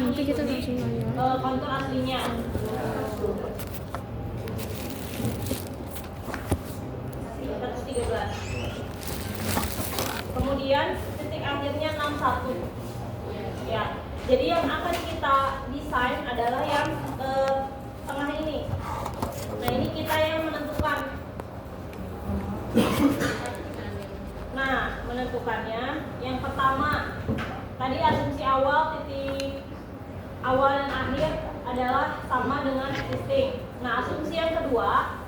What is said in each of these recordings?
nanti kita langsung nanya kontur aslinya. Kemudian titik akhirnya 61. Ya. Jadi yang akan kita desain adalah yang tengah ini. Nah, ini kita yang menentukan. Nah, menentukannya yang pertama tadi asumsi awal, titik awal dan akhir adalah sama dengan existing. Nah, asumsi yang kedua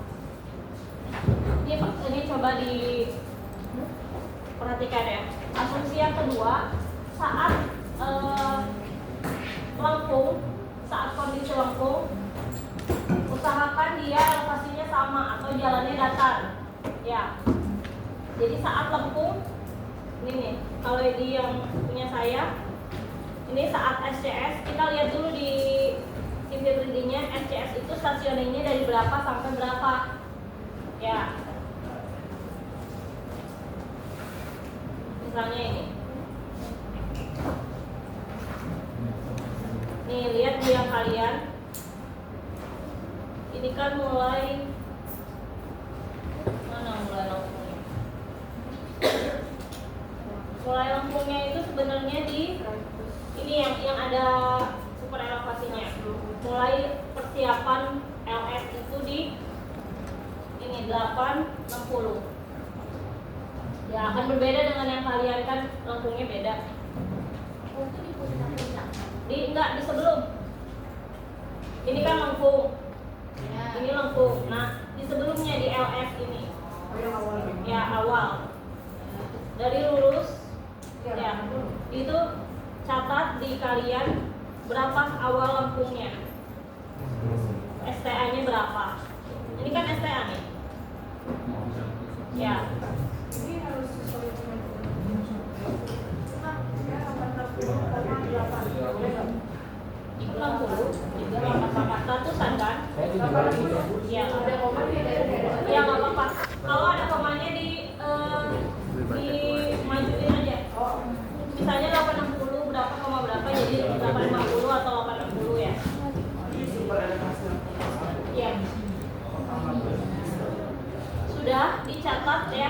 ini coba diperhatikan ya. Asumsi yang kedua, saat lengkung, saat kondisi lengkung, usahakan dia elevasinya sama atau jalannya datar. Ya. Jadi saat lengkung, ini nih, kalau di yang punya saya, ini saat SCS, kita lihat dulu di civil 3D-nya, SCS itu stationingnya dari berapa sampai berapa. Ya. Misalnya ini. Nih, lihat di yang kalian. Ini kan mulai mana mulai lengkungnya? Mulai lengkungnya itu sebenarnya di ini yang ada super elevasinya. Mulai persiapan LS itu di ini 860. Ya, akan berbeda dengan yang kalian kan lengkungnya beda. Enggak, di sebelum. Ini kan lengkung. Ini lengkung. Nah, di sebelumnya di LS ini. Ya, awal. Dari lurus ya. Itu catat di kalian berapa awal lengkungnya. STA-nya berapa? Ini kan STA nih. Ya. Ini harus sesuai dengan itu 60, juga 88 ratusan kan? Iya, ada komanya. Iya, nggak apa-apa. Kalau ada komanya dimajuin aja. Misalnya 860 berapa koma berapa, jadi 850 atau 860 ya. Iya. Sudah dicatat ya.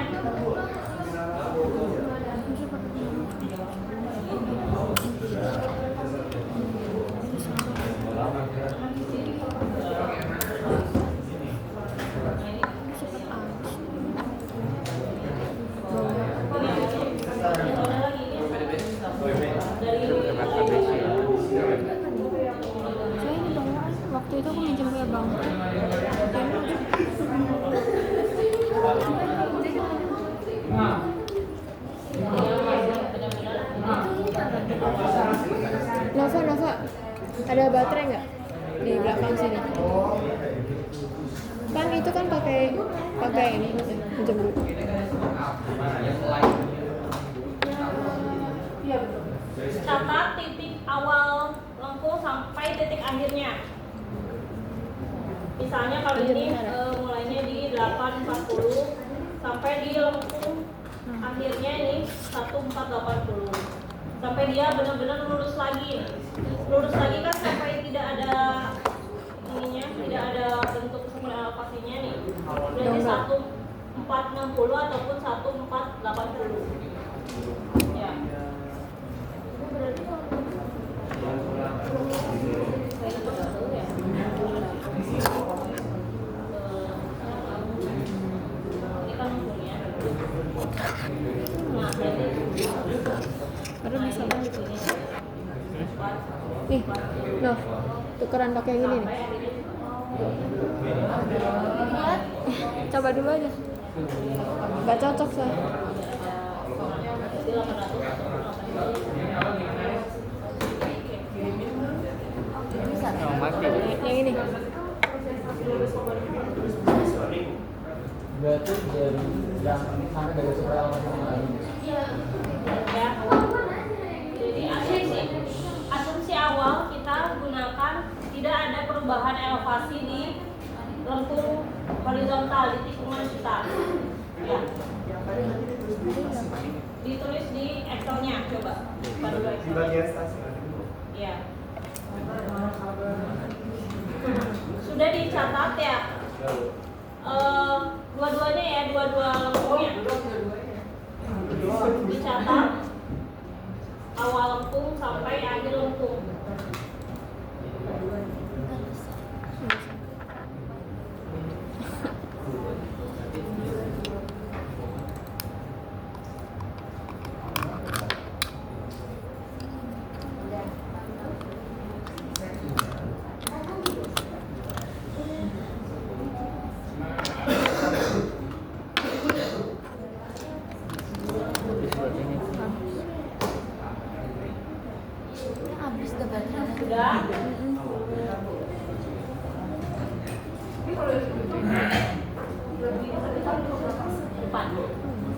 waktu itu aku minjem ke bang. Nova, ada baterai nggak di belakang sini? Kan itu kan pakai ini, minjem dulu. Catat titik awal lengkung sampai titik akhirnya. Misalnya kalau ini mulainya di 840 sampai di lengkung akhirnya ini 1480. Sampai dia benar-benar lurus lagi. Lurus lagi kan sampai tidak ada ininya, tidak ada bentuk super elevasinya nih. Berarti 1460 ataupun 1480. Ya. Berarti Baru bisa nih, loh, tukeran pakai yang ini nih. Coba dulu aja. Gak cocok sih. Yang ini. Berarti dari yang sampai dari super elevasi lagi. Ya. Jadi asumsi awal kita gunakan tidak ada perubahan elevasi di lengkung horizontal di tikungan kita. Ya. Ditulis di Excel-nya, coba. Baru Excel. Di bagian stasiun. Ya. sudah dicatat ya. Dua-duanya ya, dua-dua lengkungnya dicatat awal lengkung sampai akhir lengkung. Habis debatnya. Sudah. Depan.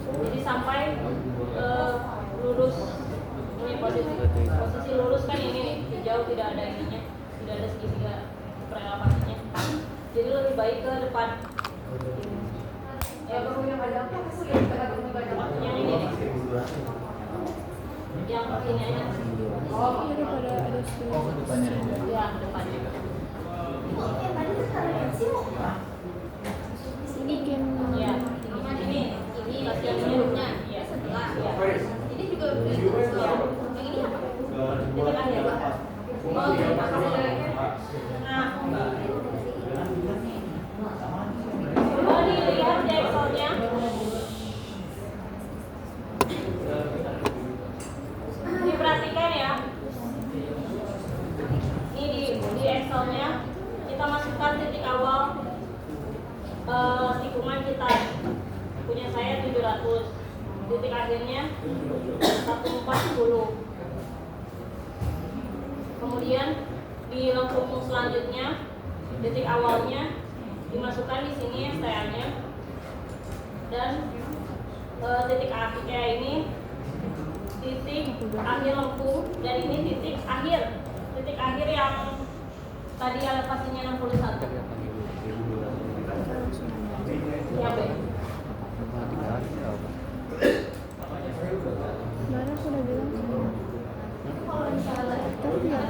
Jadi sampai lurus. Ini posisi lurus kan ini nih, hijau tidak ada ininya, tidak ada segitiga perelevasinya. Jadi lebih baik ke depan. Ya, yang ini nih. Yang ini aja. Daripada ada Ya, depannya. ini game Ya, ini latihan hidupnya. Ya, setelah. Ya. Ini juga udah. Yang ini apa? Jadi akhir. Nah, coba dilihat di Excelnya. Diperhatikan ya. Ini di Excelnya kita masukkan titik awal tikungan kita. Punya saya 700. Titik akhirnya 1410. Kemudian di lengkung selanjutnya titik awalnya dimasukkan di sini STA-nya dan titik akhirnya ini titik akhir lengkung dan ini titik akhir yang tadi elevasinya 61. Ya, Be. kemarin aku udah bilang tapi ya kan cara posisinya ya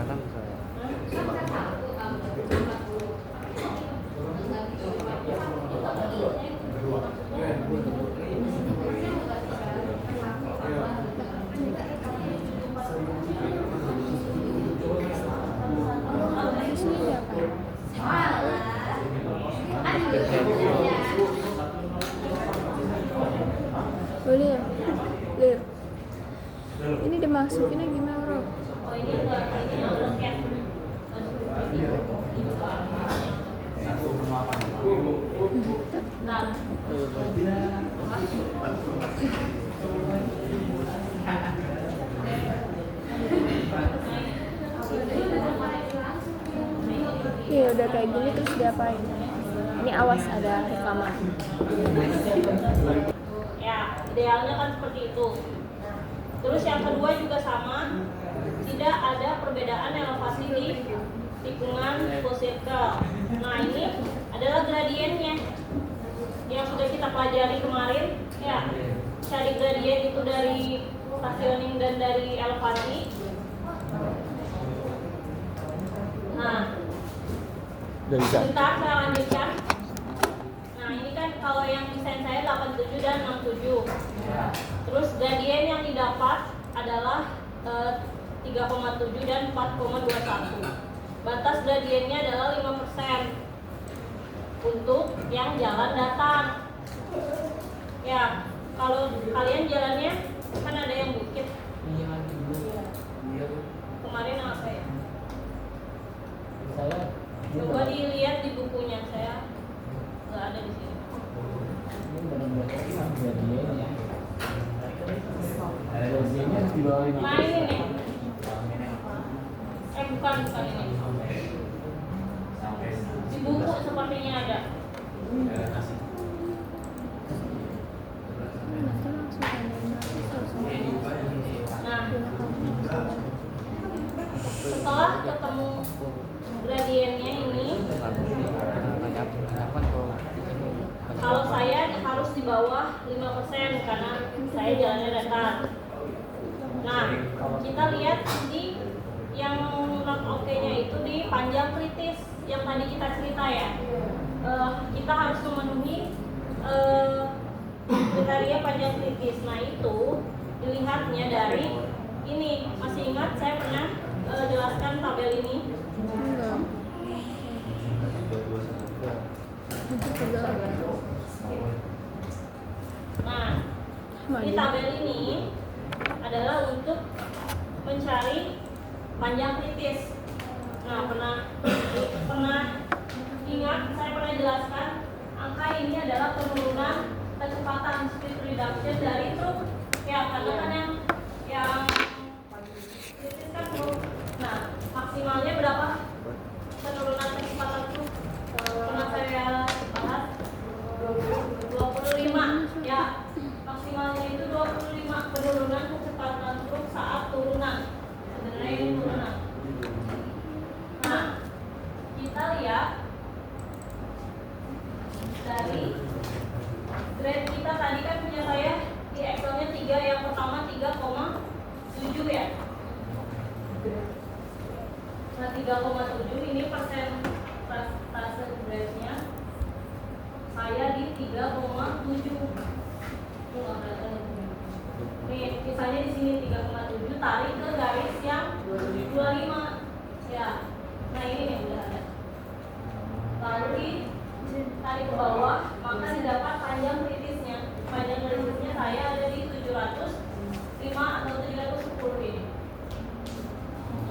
kan boleh ya Lip. Ini dimasukinnya gimana bro? Oh, ini udah scan. Nah, Iya udah kayak gini terus diapain? Ini awas ada rekaman. ya idealnya kan seperti itu. Terus yang kedua juga sama, tidak ada perbedaan elevasi di tikungan full circle. Nah ini adalah gradiennya yang sudah kita pelajari kemarin ya. Cari gradien itu dari stationing dan dari elevasi. Nah, sebentar saya lanjutkan. Nah ini kan kalau yang desain saya 87 dan 67. Terus gradien yang didapat adalah 3,7 dan 4,21. Batas gradiennya adalah 5% untuk yang jalan datar. Ya, kalau kalian jalannya kan ada yang bukit. Kemarin apa ya? Coba dilihat di bukunya, saya nggak ada di sini. Nah ini nih. Bukan ini. Di buku sepertinya ada. Nah, setelah ketemu gradiennya ini, kalau saya harus di bawah 5% karena saya jalannya datar. Nah, kita lihat di yang 65 not oke-nya itu di panjang kritis yang tadi kita cerita ya. Kita harus memenuhi kriteria panjang kritis. Nah itu dilihatnya dari ini. Masih ingat saya pernah jelaskan tabel ini? Enggak. Itu juga. Nah, di tabel ini adalah untuk mencari panjang kritis. Nah, pernah ingat saya pernah jelaskan angka ini adalah penurunan kecepatan speed reduction dari truk. Ya, karena kan yang kritis kan truk. Nah, maksimalnya berapa penurunan kecepatan truk? Pernah saya bahas 25 ya, maksimalnya itu 25 penurunan kecepatan truk saat turunan. Sebenarnya ini turunan. Nah, kita lihat dari grade kita tadi kan punya saya di Excelnya 3, yang pertama 3,7 ya. Nah 3,7 ini persentase grade-nya saya di 3,7. Nih, misalnya di sini 3,7, tarik ke garis yang 25. Ya. Nah, ini nih udah ada. Lalu tarik ke bawah, maka didapat panjang kritisnya. Panjang kritisnya saya ada di 705 atau 710 ini.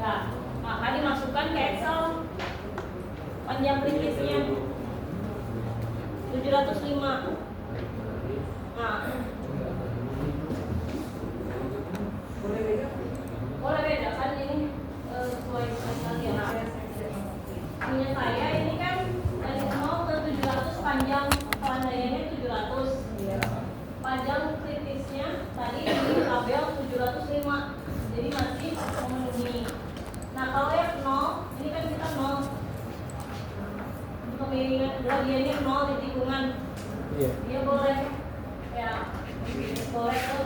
Ya, maka dimasukkan ke Excel panjang kritisnya 705. Nah, boleh beda kan ini sesuai kalian. Punya saya ini kan dari 0 ke 700 panjang pelandaiannya 700. Panjang kritisnya tadi di tabel 705. Jadi masih memenuhi. Nah, kalau yang 0, ini kan kita 0. Kemiringan gradiennya 0 di tikungan. Iya. Dia boleh ya boleh tuh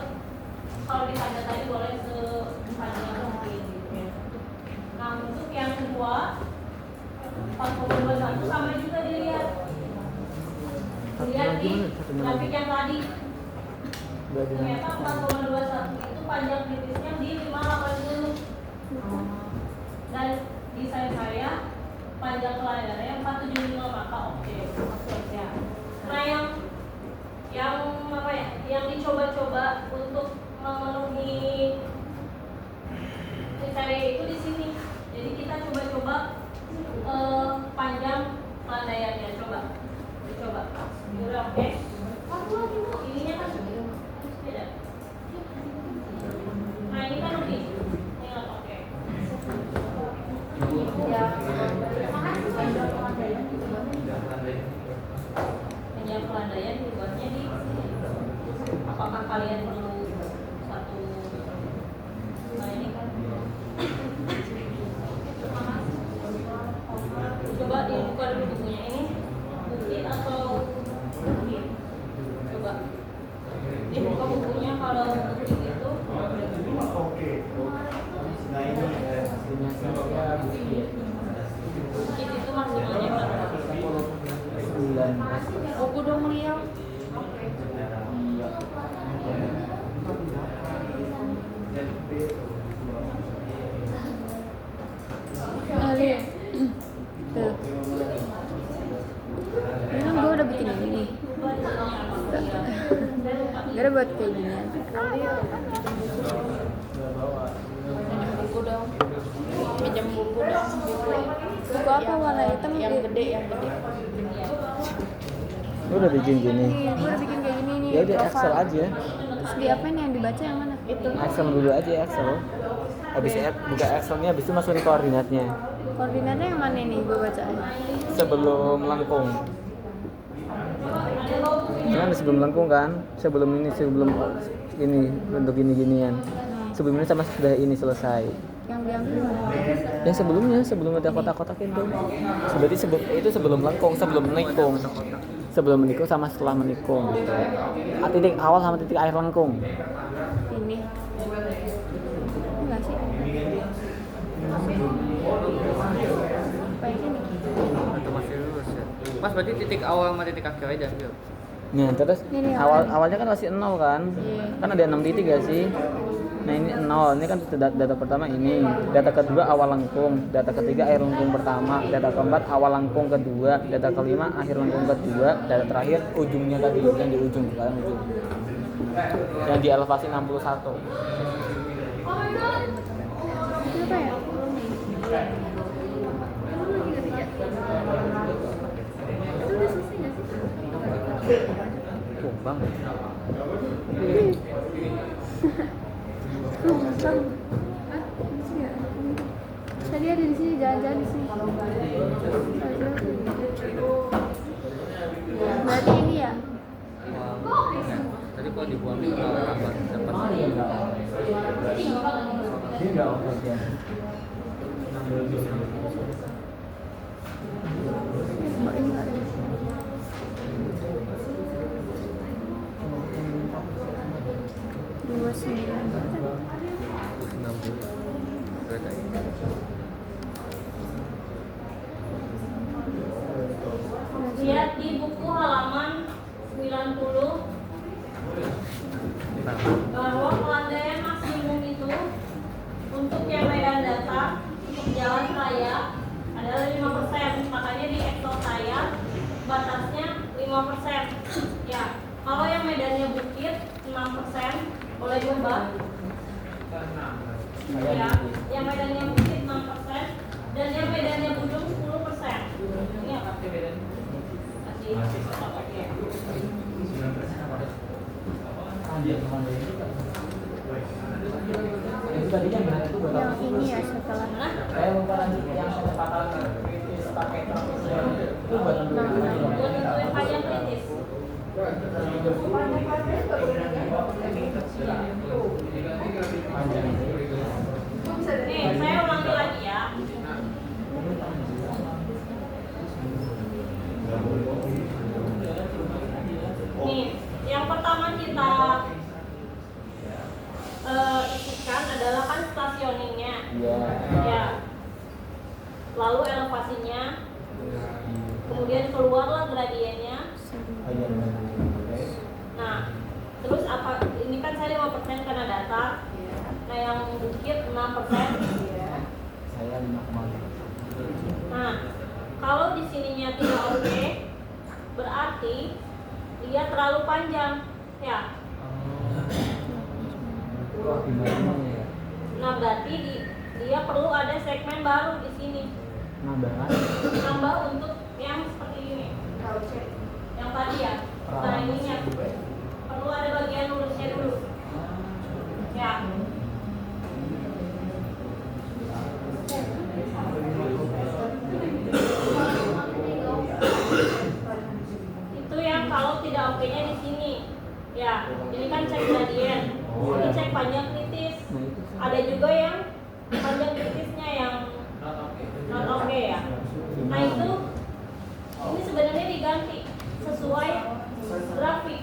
kalau ditanda tadi boleh sepanjang mungkin gitu ya. Nah untuk yang kedua 4,21 sama juga dilihat di grafik yang tadi ternyata 4,21 itu panjang kritisnya di 580 dan di saya panjang pelandaiannya 475, maka oke masuk ya. Nah yang apa ya, yang dicoba-coba untuk memenuhi kriteria itu di sini. Jadi kita coba-coba panjang pelandaiannya, dicoba. Udah oke. Ininya kan beda. Nah ini kan lebih. Ingat oke. Ya. Panjang pelandaian dibuatnya di sini. Apakah kalian perlu satu? Nah ini kan. Coba dibuka dulu bukunya ini. Bukit atau bukit? Coba. Dibuka bukunya kalau bukit itu. Bukit itu maksimalnya berapa? Buku dong lihat. Lihat. Tuh. Ini kan gue udah bikin ini nih. Gara buat kayak gini. Pinjam buku dong. Pinjam buku dong. Buku apa warna hitam? Yang gede. Lu udah bikin gini. Iya, gue udah bikin kayak gini nih. Ya udah profile. Excel aja. Terus di apa nih yang dibaca yang mana? Itu. Excel dulu aja Excel. Habis buka Excelnya, habis itu masukin koordinatnya. Koordinatnya yang mana nih gue bacain? Sebelum lengkung. Kan sebelum lengkung kan? Sebelum ini bentuk gini-ginian. Sebelumnya sama sudah ini selesai. Yang diambil mana? Yang sebelum ada kotak-kotak itu. Berarti itu sebelum lengkung, sebelum menikung. Sebelum menikung sama setelah menikung. Titik awal sama titik akhir lengkung. Ini. Enggak sih. Mas berarti titik awal sama titik akhirnya diambil. Nah, terus Ini awalnya kan masih 0 kan? Iya. Kan ada 6 titik gak sih? Nah, ini 0. Ini kan data pertama ini. Data kedua awal lengkung, data ketiga akhir lengkung pertama, data keempat awal lengkung kedua, data kelima akhir lengkung kedua, data terakhir ujungnya tadi yang di ujung kan ujung. Yang di elevasi 61. Itu apa ya? Itu udah selesai nggak sih? Tumbang. Tumbang. Hah? Masih nggak? Tadi ada di sini jalan-jalan di sini. Berarti ini ya? Tadi kalau dibuang itu tambah dapat. Dua sembilan. 60. Berarti. Lihat di buku halaman 90 bahwa pelandaian maksimum itu untuk yang medan datar untuk jalan raya adalah 5%. Makanya di Excel saya batasnya 5%. Ya, kalau yang medannya bukit 6% boleh diubah. Ya, yang medannya bukit 6% dan yang medannya gunung 10%. Ini apa? Masih. Oke. Itu tadi kan berarti itu berapa? Yang ini ya setelah. Mana? Saya lupa lagi yang kecepatan kritis pakai itu buat Buat nentuin panjang kritis. Nih, saya ulangi lagi ya. Nih, yang pertama kita isikan adalah kan stationingnya. Iya. Ya. Lalu elevasinya. Kemudian keluarlah gradiennya. Nah, terus apa? Ini kan saya 5% karena datar. Nah, yang bukit 6%. Saya 5,5. Nah, kalau di sininya tidak oke, berarti dia terlalu panjang, ya. Wah, gimana ya? Nah, berarti dia perlu ada segmen baru di sini. Tambah untuk yang seperti ini. Yang tadi ya. Nah, ininya perlu ada bagian lurusnya dulu. Ya. Itu yang kalau tidak oke-nya di sini. Ya, ini kan cek gradien. Ini cek panjang kritis. Ada juga yang panjang kritisnya yang not oke ya. Nah, itu ini sebenarnya diganti sesuai grafik,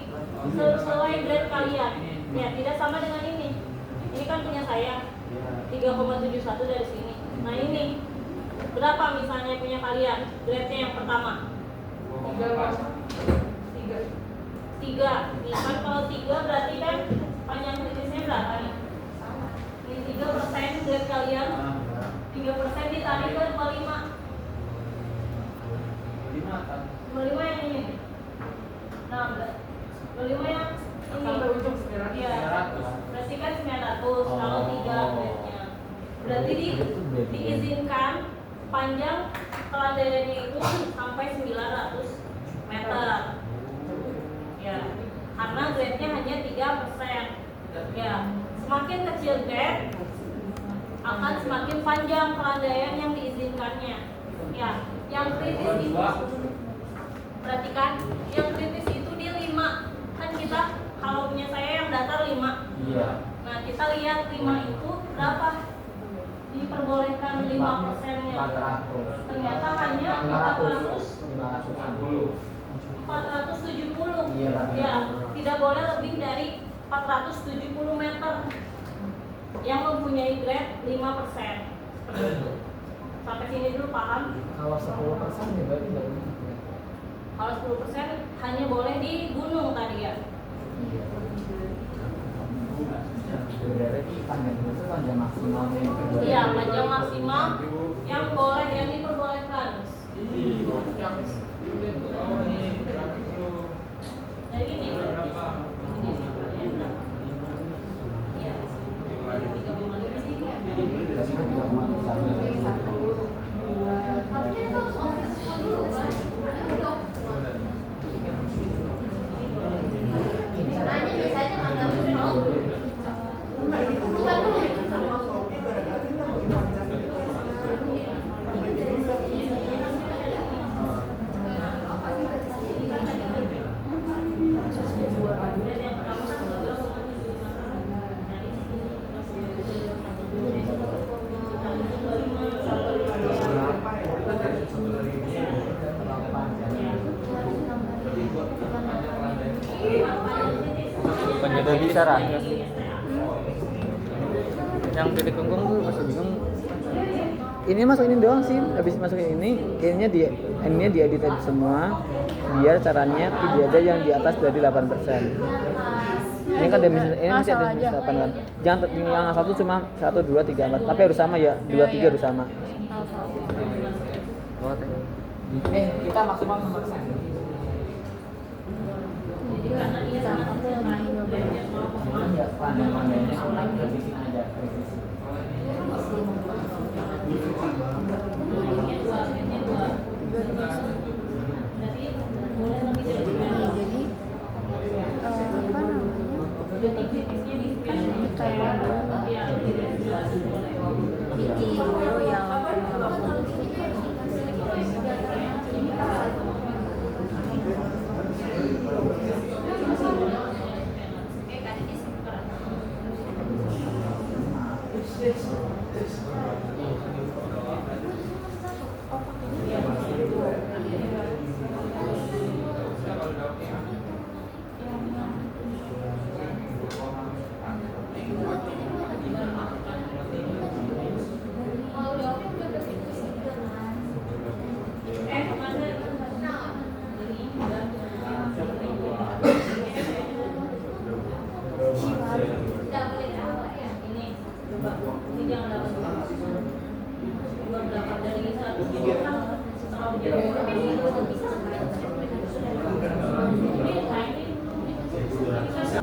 sesuai grade kalian. Ya, tidak sama dengan ini. Ini kan punya saya 3,71 dari sini. Nah, ini berapa misalnya punya kalian? Grade-nya yang pertama 3. Nih kan kalau 3 berarti kan panjang kritisnya berapa nih? Ini 3% grade kalian. 3% ditarik ke 25. 25 yang ini. Nah, 25 yang ini. Iya. Berarti kan 900 kalau 3 grade-nya. Berarti diizinkan panjang pelandaiannya itu sampai 900 meter. Ya, karena grade-nya hanya 3%. Ya, semakin kecil grade akan semakin panjang pelandaian yang diizinkannya. Ya, yang kritis itu perhatikan, yang kritis itu di 5. Kan kita kalau punya saya yang datar 5. Iya. Nah, kita lihat 5 itu berapa diperbolehkan 5%-nya. Ternyata hanya 470. Ya, tidak boleh lebih dari 470 meter yang mempunyai grade 5%. Seperti itu. Sampai sini dulu paham? Kalau 10% ya berarti nggak bisa. Kalau 10% hanya boleh di gunung tadi ya. Panjang maksimal. Iya, panjang maksimal yang boleh, yang diperbolehkan. Jadi ini. Udah bisa Ra. Yang titik kungkung tuh masih bingung. Ini masuk ini doang sih. Habis masukin ininya diedit aja semua. Biar caranya video aja yang di atas dari 8%. Ini kan ini masih ada 8 kan. Jangan yang satu cuma 1 2 3 4. Tapi harus sama ya. 2 3 harus sama. Kita maksimal 5%. Karena dia sangat Ya, pandang-pandangnya habisin aja.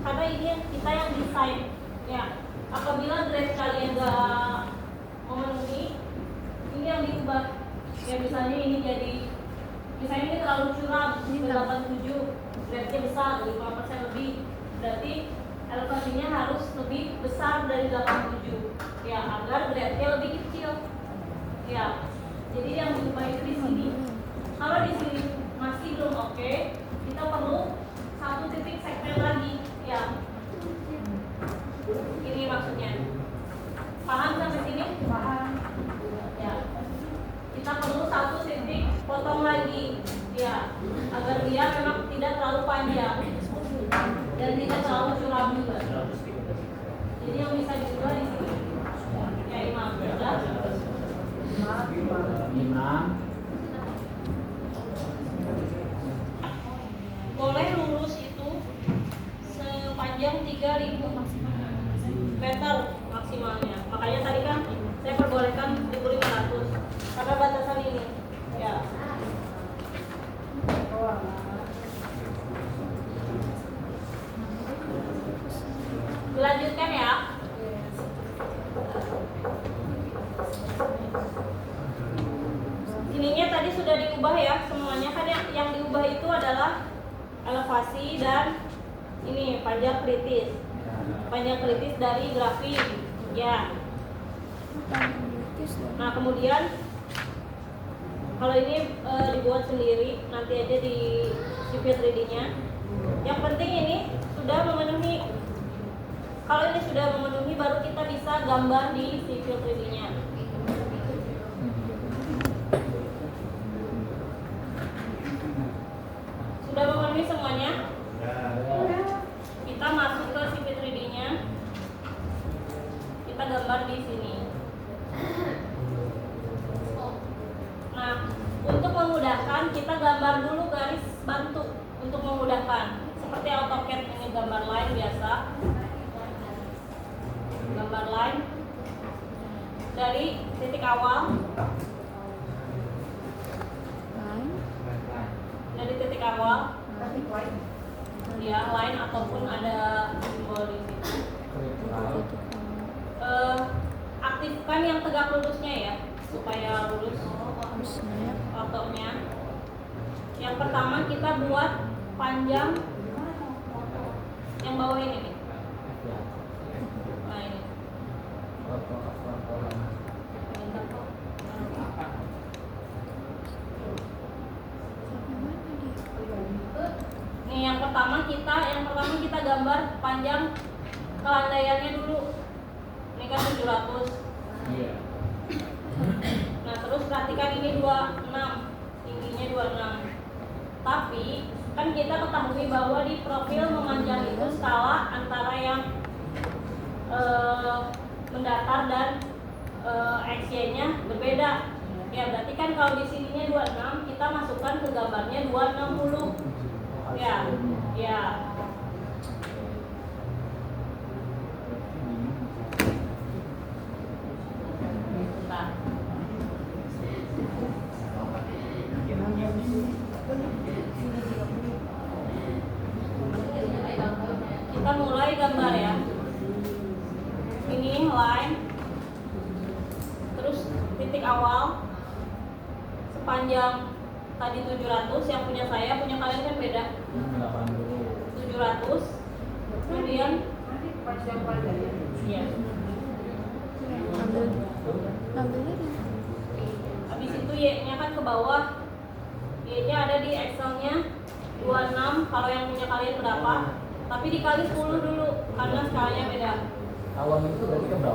Karena ini kita yang desain ya. Apabila grade kalian nggak memenuhi, ini yang diubah. Ya misalnya ini jadi, misalnya ini terlalu curam, 87, grade-nya besar, 5% lebih. Berarti elevasinya harus lebih besar dari 87 ya, agar grade-nya lebih kecil ya. Jadi yang diubah itu di sini. Kalau di sini masih belum oke, kita perlu satu titik segmen lagi ya. Ini maksudnya. Paham sampai sini? Paham. Ya. Kita perlu satu titik potong lagi ya, agar dia memang tidak terlalu panjang dan tidak terlalu curam juga. Jadi yang bisa diubah di sini. Ya, Imam. Sudah? Imam. Boleh lurus itu sepanjang 3.000 meter maksimalnya. Makanya tadi kan saya perbolehkan 1.500 karena batasan ini ya. Dilanjutkan ya. Ininya tadi sudah diubah ya semuanya, kan yang diubah itu adalah elevasi dan ini panjang kritis. Panjang kritis dari grafik ya. Nah kemudian kalau ini dibuat sendiri, nanti aja di civil 3D-nya. Yang penting ini sudah memenuhi. Kalau ini sudah memenuhi, baru kita bisa gambar di civil 3D-nya. Sudah memenuhi semuanya? Kita masuk ke civil 3D-nya. Kita gambar di sini. Nah, untuk memudahkan kita gambar dulu garis bantu untuk memudahkan. Seperti AutoCAD ini gambar line biasa. Gambar line dari titik awal. Dari titik awal. Ya, line ataupun ada simbol di situ. Aktifkan yang tegak lurusnya ya, supaya lurus fotonya. Yang pertama kita buat panjang yang bawah ini nih. Nah ini. Nih yang pertama kita gambar panjang kelandaiannya dulu. Ini kan 700. Nah terus perhatikan ini 26, tingginya 26. Tapi kan kita ketahui bahwa di profil memanjang itu skala antara yang mendatar dan XY-nya berbeda. Ya berarti kan kalau di sininya 26, kita masukkan ke gambarnya 260. Ya, ya. Bentar. Kita mulai gambar ya. Ini line, terus titik awal sepanjang tadi 700, yang punya saya, punya kalian kan beda. 700, kemudian iya. Habis itu Y-nya kan ke bawah. Y-nya ada di Excel-nya 26, kalau yang punya kalian berapa? Tapi dikali 10 dulu karena skalanya beda. Awal itu berarti ke berapa?